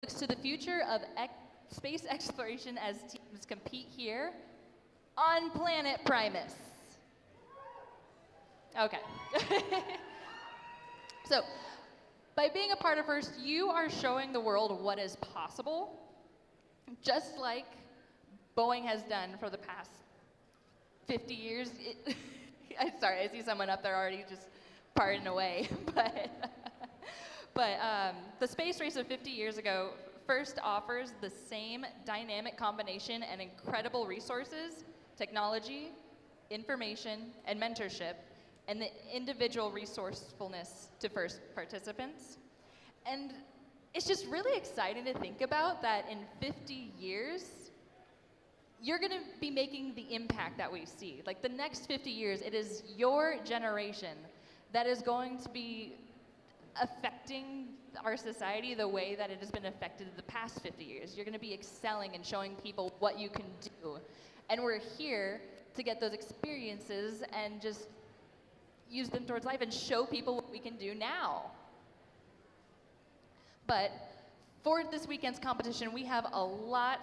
looks to the future of space exploration as teams compete here on planet Primus. Okay. So, by being a part of FIRST, you are showing the world what is possible, just like Boeing has done for the past 50 years. Sorry, I see someone up there already just parting away, but the space race of 50 years ago FIRST offers the same dynamic combination and incredible resources, technology, information, and mentorship, and the individual resourcefulness to FIRST participants. And it's just really exciting to think about that in 50 years, you're going to be making the impact that we see. Like the next 50 years, it is your generation that is going to be affecting our society the way that it has been affected the past 50 years. You're going to be excelling and showing people what you can do. And we're here to get those experiences and just use them towards life and show people what we can do now. But for this weekend's competition, we have a lot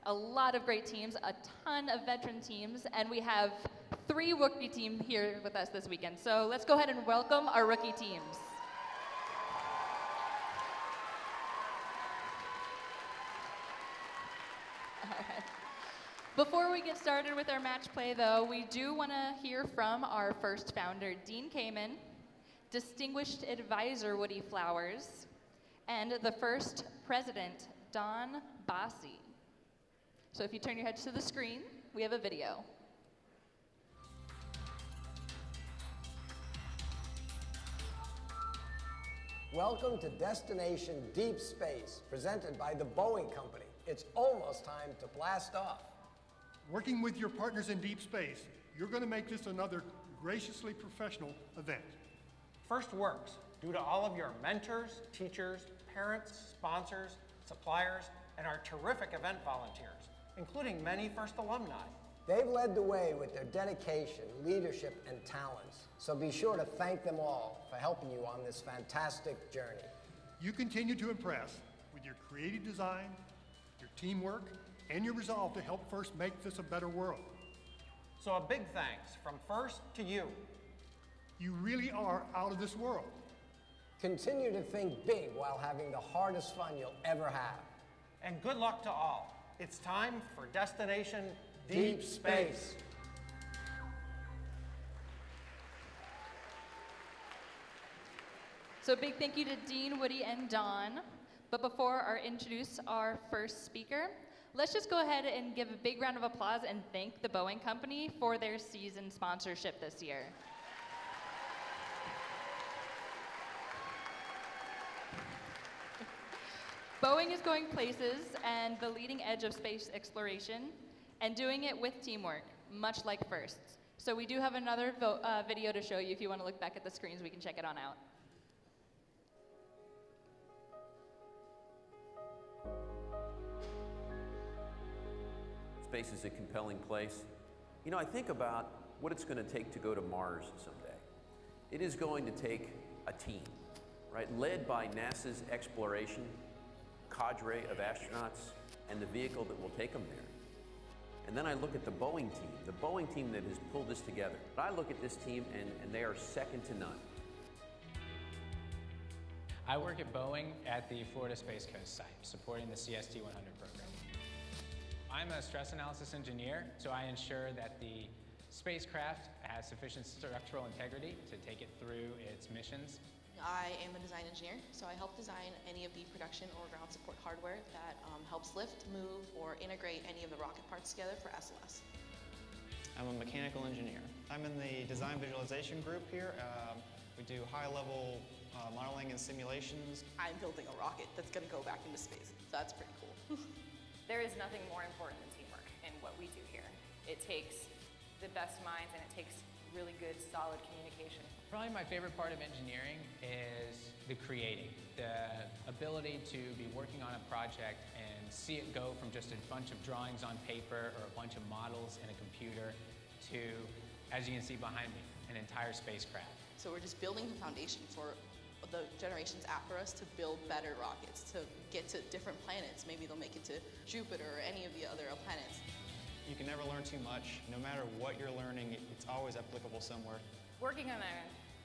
of great teams, a ton of veteran teams, and we have 3 rookie teams here with us this weekend. So let's go ahead and welcome our rookie teams. Before we get started with our match play, though, we do want to hear from our FIRST founder, Dean Kamen, Distinguished Advisor Woody Flowers, and the FIRST President, Don Bossi. So if you turn your heads to the screen, we have a video. Welcome to Destination Deep Space, presented by the Boeing Company. It's almost time to blast off. Working with your partners in deep space, you're going to make this another graciously professional event. FIRST works due to all of your mentors, teachers, parents, sponsors, suppliers, and our terrific event volunteers, including many FIRST alumni. They've led the way with their dedication, leadership, and talents, so be sure to thank them all for helping you on this fantastic journey. You continue to impress with your creative design, your teamwork, and your resolve to help FIRST make this a better world. So a big thanks from FIRST to you. You really are out of this world. Continue to think big while having the hardest fun you'll ever have. And good luck to all. It's time for Destination Deep Space. So a big thank you to Dean, Woody, and Don. But before I introduce our first speaker, let's just go ahead and give a big round of applause and thank the Boeing Company for their season sponsorship this year. Boeing is going places and the leading edge of space exploration and doing it with teamwork, much like FIRST. So we do have another video to show you. If you want to look back at the screens, we can check it on out. Space is a compelling place. You know, I think about what it's going to take to go to Mars someday. It is going to take a team, right, led by NASA's exploration cadre of astronauts and the vehicle that will take them there. And then I look at the Boeing team that has pulled this together. I look at this team and they are second to none. I work at Boeing at the Florida Space Coast site, supporting the CST-100 program. I'm a stress analysis engineer, so I ensure that the spacecraft has sufficient structural integrity to take it through its missions. I am a design engineer, so I help design any of the production or ground support hardware that helps lift, move, or integrate any of the rocket parts together for SLS. I'm a mechanical engineer. I'm in the design visualization group here. We do high-level modeling and simulations. I'm building a rocket that's going to go back into space, so that's pretty cool. There is nothing more important than teamwork in what we do here. It takes the best minds and it takes really good, solid communication. Probably my favorite part of engineering is the creating, the ability to be working on a project and see it go from just a bunch of drawings on paper or a bunch of models in a computer to, as you can see behind me, an entire spacecraft. So we're just building the foundation for the generations after us to build better rockets, to get to different planets. Maybe they'll make it to Jupiter or any of the other planets. You can never learn too much. No matter what you're learning, it's always applicable somewhere. Working on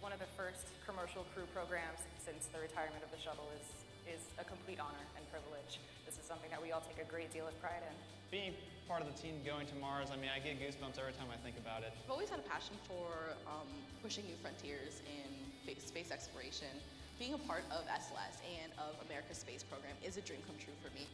one of the first commercial crew programs since the retirement of the shuttle is a complete honor and privilege. This is something that we all take a great deal of pride in. Being part of the team going to Mars, I mean, I get goosebumps every time I think about it. I've always had a passion for pushing new frontiers in space exploration. Being a part of SLS and of America's space program is a dream come true for me.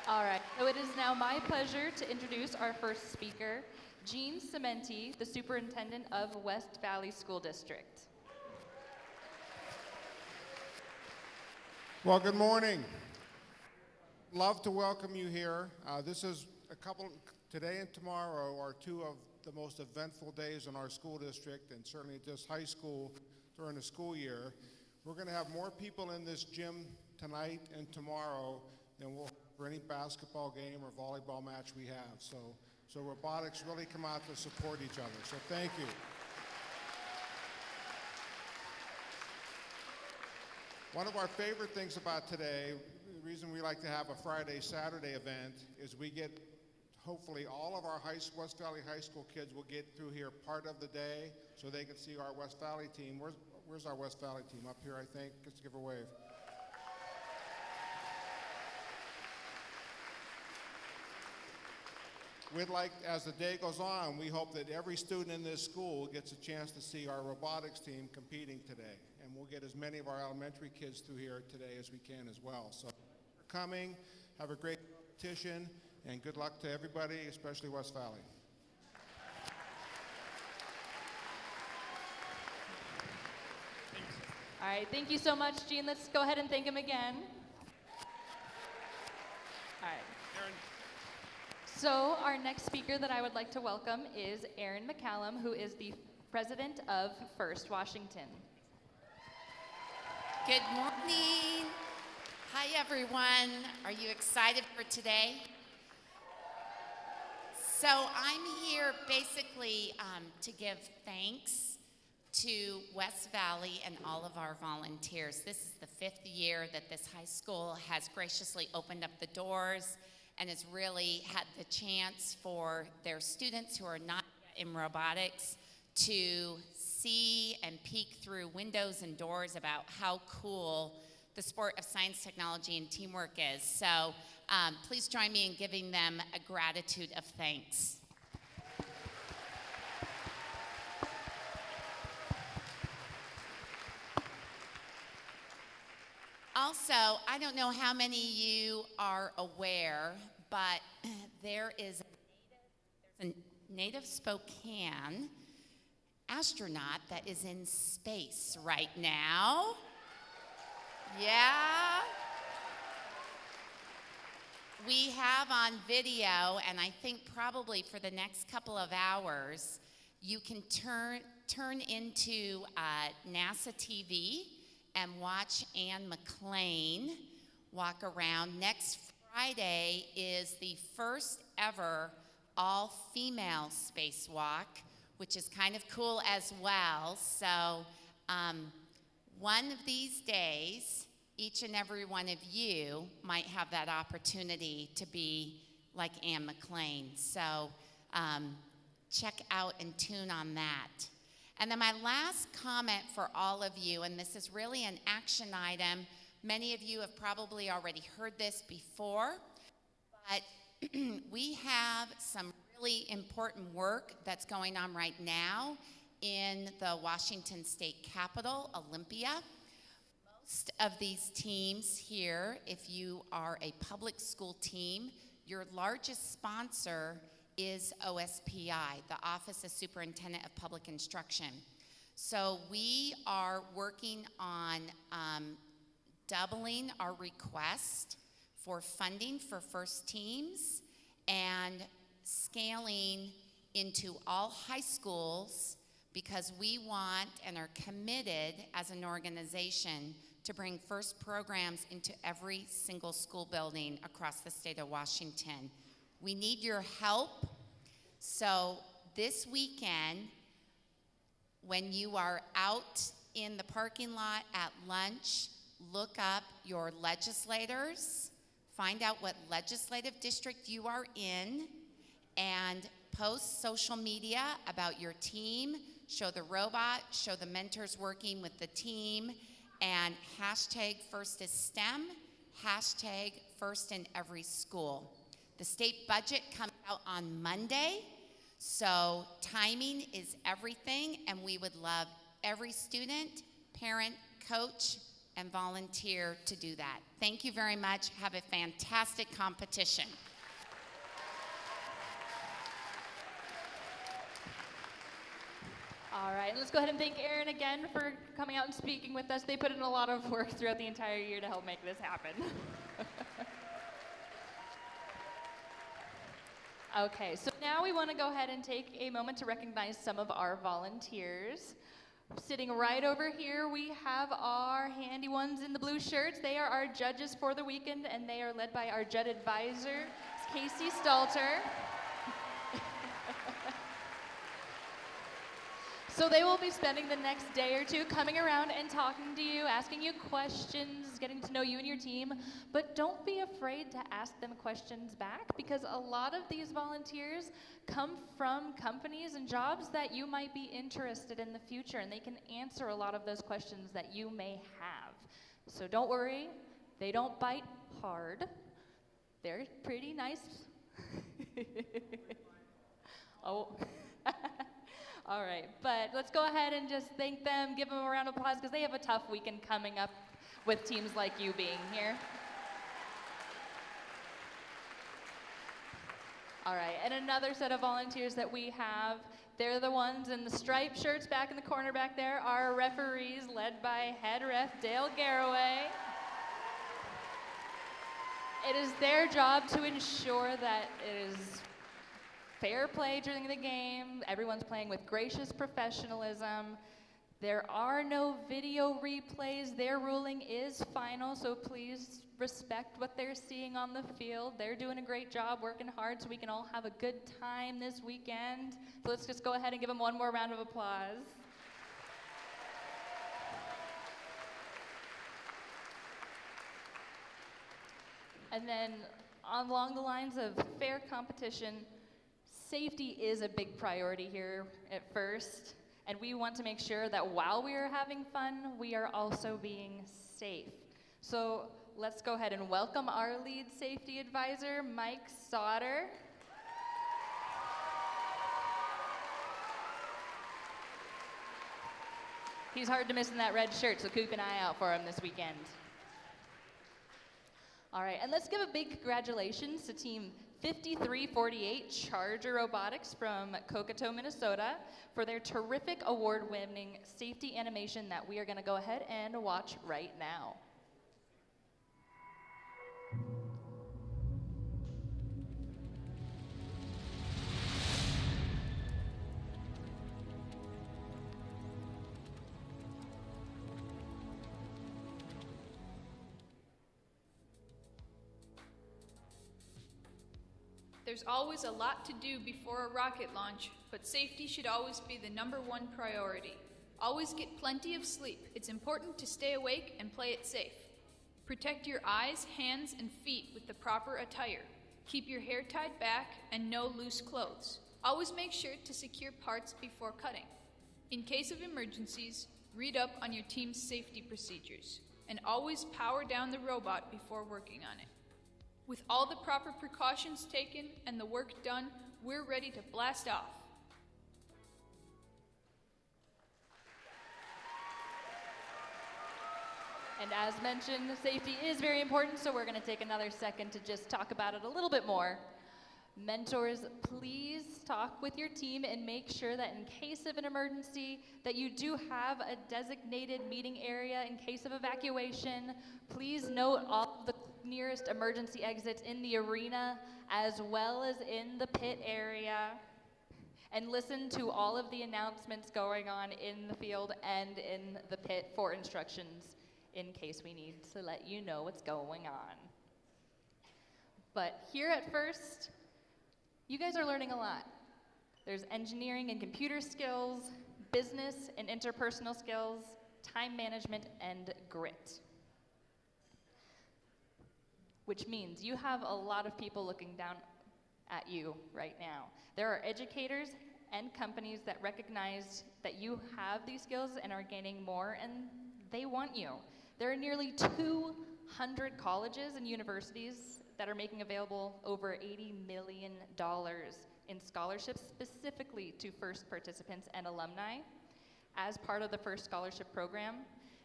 All right, so it is now my pleasure to introduce our first speaker, Jean Cementi, the Superintendent of West Valley School District. Well, good morning. Love to welcome you here. This is today and tomorrow are two of the most eventful days in our school district, and certainly at this high school during the school year. We're going to have more people in this gym tonight and tomorrow than we'll have for any basketball game or volleyball match we have. So robotics really come out to support each other. So thank you. One of our favorite things about today, the reason we like to have a Friday, Saturday event, is we get, hopefully all of our West Valley High School kids will get through here part of the day so they can see our West Valley team. Where's our West Valley team? Up here, I think. Let's give a wave. We'd like, as the day goes on, we hope that every student in this school gets a chance to see our robotics team competing today. And we'll get as many of our elementary kids through here today as we can as well. So for coming, have a great competition, and good luck to everybody, especially West Valley. All right, thank you so much, Jean. Let's go ahead and thank him again. All right. Aaron. So our next speaker that I would like to welcome is Erin McCallum, who is the president of First Washington. Good morning. Hi, everyone. Are you excited for today? So I'm here basically to give thanks to West Valley and all of our volunteers. This is the 5th year that this high school has graciously opened up the doors and has really had the chance for their students who are not yet in robotics to see and peek through windows and doors about how cool the sport of science, technology, and teamwork is. So please join me in giving them a gratitude of thanks. Also, I don't know how many of you are aware, but there is a native Spokane astronaut that is in space right now. Yeah. We have on video, and I think probably for the next couple of hours, you can turn into NASA TV and watch Ann McClain walk around. Next Friday is the first ever all-female spacewalk, which is kind of cool as well. So one of these days, each and every one of you might have that opportunity to be like Ann McClain. So check out and tune on that. And then my last comment for all of you, and this is really an action item. Many of you have probably already heard this before, but we have some really important work that's going on right now in the Washington State Capitol, Olympia. Most of these teams here, if you are a public school team, your largest sponsor is OSPI, the Office of Superintendent of Public Instruction. So we are working on doubling our request for funding for first teams and scaling into all high schools, because we want and are committed as an organization to bring FIRST programs into every single school building across the state of Washington. We need your help. So this weekend, when you are out in the parking lot at lunch, look up your legislators, find out what legislative district you are in, and post social media about your team, show the robot, show the mentors working with the team, and hashtag First is STEM, hashtag First in Every School. The state budget comes out on Monday, so timing is everything, and we would love every student, parent, coach, and volunteer to do that. Thank you very much. Have a fantastic competition. All right, let's go ahead and thank Erin again for coming out and speaking with us. They put in a lot of work throughout the entire year to help make this happen. Okay, so now we want to go ahead and take a moment to recognize some of our volunteers. Sitting right over here, we have our handy ones in the blue shirts. They are our judges for the weekend, and they are led by our judge advisor, Casey Stalter. So they will be spending the next day or two coming around and talking to you, asking you questions, getting to know you and your team. But don't be afraid to ask them questions back, because a lot of these volunteers come from companies and jobs that you might be interested in the future, and they can answer a lot of those questions that you may have. So don't worry, they don't bite hard. They're pretty nice. Oh. All right, but let's go ahead and just thank them, give them a round of applause, because they have a tough weekend coming up with teams like you being here. All right, and another set of volunteers that we have, they're the ones in the striped shirts back in the corner back there, our referees led by head ref Dale Garraway. It is their job to ensure that it is fair play during the game. Everyone's playing with gracious professionalism. There are no video replays. Their ruling is final, so please respect what they're seeing on the field. They're doing a great job, working hard, so we can all have a good time this weekend. So let's just go ahead and give them one more round of applause. And then along the lines of fair competition, safety is a big priority here at First, and we want to make sure that while we are having fun, we are also being safe. So let's go ahead and welcome our lead safety advisor, Mike Sauter. He's hard to miss in that red shirt, so keep an eye out for him this weekend. All right, and let's give a big congratulations to Team 5348 Charger Robotics from Cocoto, Minnesota, for their terrific award-winning safety animation that we are going to go ahead and watch right now. There's always a lot to do before a rocket launch, but safety should always be the #1 priority. Always get plenty of sleep. It's important to stay awake and play it safe. Protect your eyes, hands, and feet with the proper attire. Keep your hair tied back and no loose clothes. Always make sure to secure parts before cutting. In case of emergencies, read up on your team's safety procedures, and always power down the robot before working on it. With all the proper precautions taken and the work done, we're ready to blast off. And as mentioned, safety is very important, so we're going to take another second to just talk about it a little bit more. Mentors, please talk with your team and make sure that in case of an emergency, that you do have a designated meeting area in case of evacuation. Please note all of the nearest emergency exits in the arena as well as in the pit area. And listen to all of the announcements going on in the field and in the pit for instructions in case we need to let you know what's going on. But here at First, You guys are learning a lot. There's engineering and computer skills, business and interpersonal skills, time management, and grit. Which means you have a lot of people looking down at you right now. There are educators and companies that recognize that you have these skills and are gaining more, and they want you. There are nearly 200 colleges and universities that are making available over $80 million in scholarships specifically to FIRST participants and alumni as part of the FIRST Scholarship Program.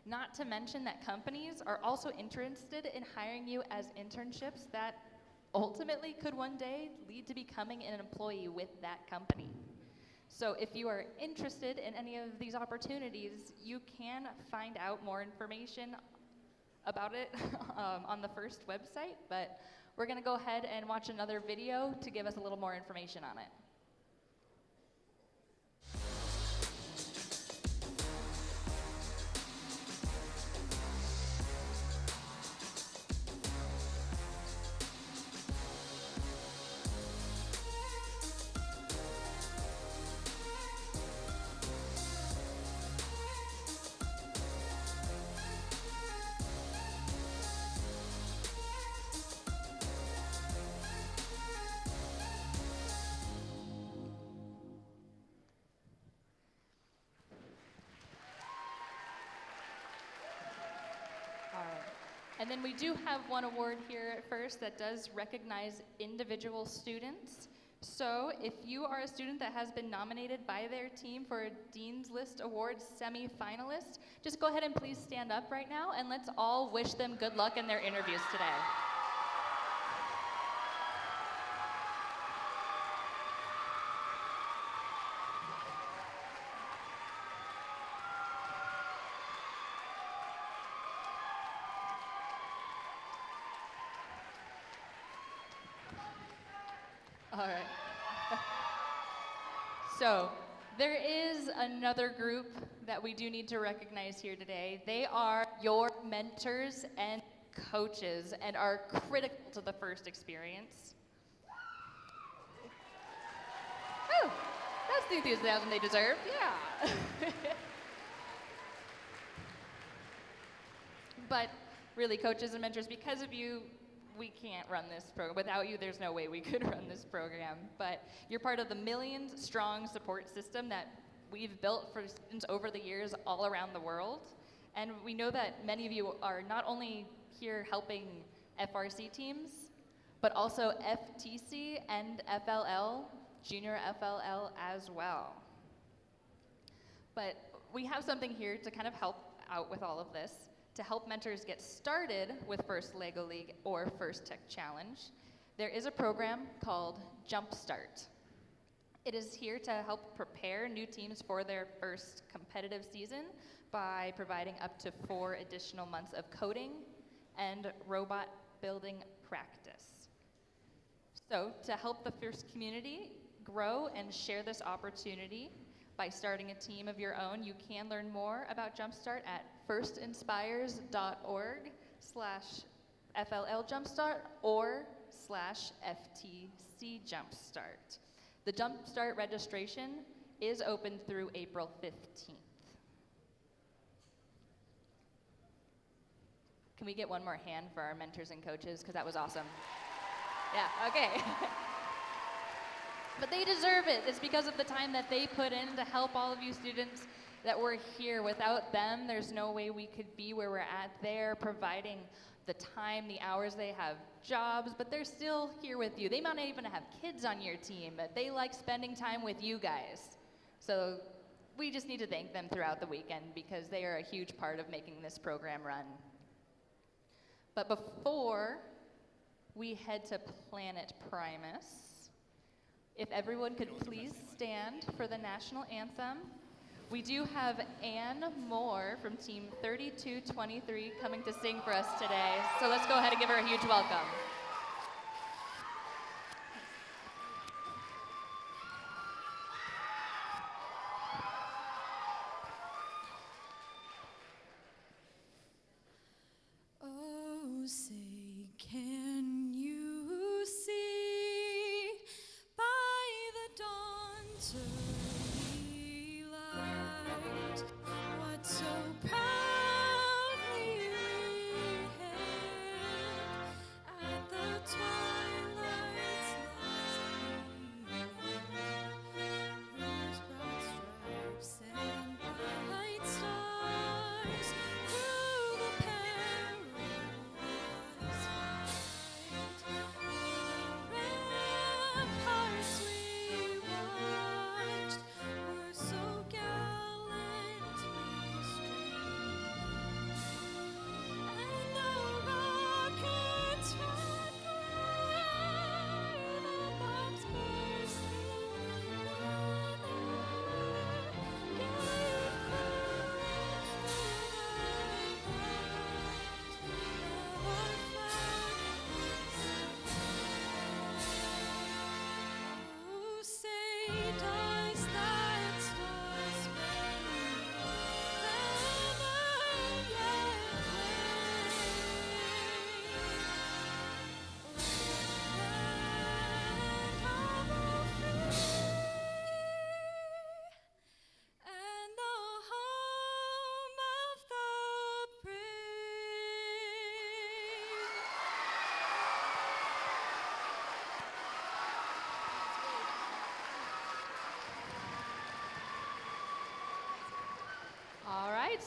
Not to mention that companies are also interested in hiring you as internships that ultimately could one day lead to becoming an employee with that company. So if you are interested in any of these opportunities, you can find out more information about it on the FIRST website, but we're gonna go ahead and watch another video to give us a little more information on it. And then we do have one award here at FIRST that does recognize individual students. So if you are a student that has been nominated by their team for a Dean's List Awards semi-finalist, just go ahead and please stand up right now, and let's all wish them good luck in their interviews today. All right. So there is another group that we do need to recognize here today. They are your mentors and coaches and are critical to the FIRST experience. Oh, that's the enthusiasm they deserve, yeah. But really, coaches and mentors, because of you, we can't run this program. Without you, there's no way we could run this program. But you're part of the millions-strong support system that we've built for students over the years all around the world. And we know that many of you are not only here helping FRC teams, but also FTC and FLL, junior FLL as well. But we have something here to kind of help out with all of this. To help mentors get started with FIRST LEGO League or FIRST Tech Challenge, there is a program called Jumpstart. It is here to help prepare new teams for their first competitive season by providing up to 4 additional months of coding and robot building practice. So to help the FIRST community grow and share this opportunity, by starting a team of your own, you can learn more about Jumpstart at firstinspires.org/FLL-Jumpstart or /FTC Jumpstart. The Jumpstart registration is open through April 15th. Can we get one more hand for our mentors and coaches? Because that was awesome. Yeah, okay. But they deserve it. It's because of the time that they put in to help all of you students that we're here. Without them, there's no way we could be where we're at. They're providing the time, the hours. They have jobs, but they're still here with you. They might not even have kids on your team, but they like spending time with you guys. So we just need to thank them throughout the weekend because they are a huge part of making this program run. But before we head to Planet Primus, if everyone could please stand for the national anthem. We do have Ann Moore from Team 3223 coming to sing for us today. So let's go ahead and give her a huge welcome. Oh, say, can you see by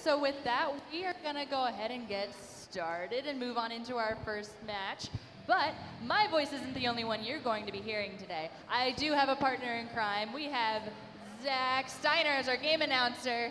so with that, we are gonna go ahead and get started and move on into our first match. But my voice isn't the only one you're going to be hearing today. I do have a partner in crime. We have Zach Steiner as our game announcer.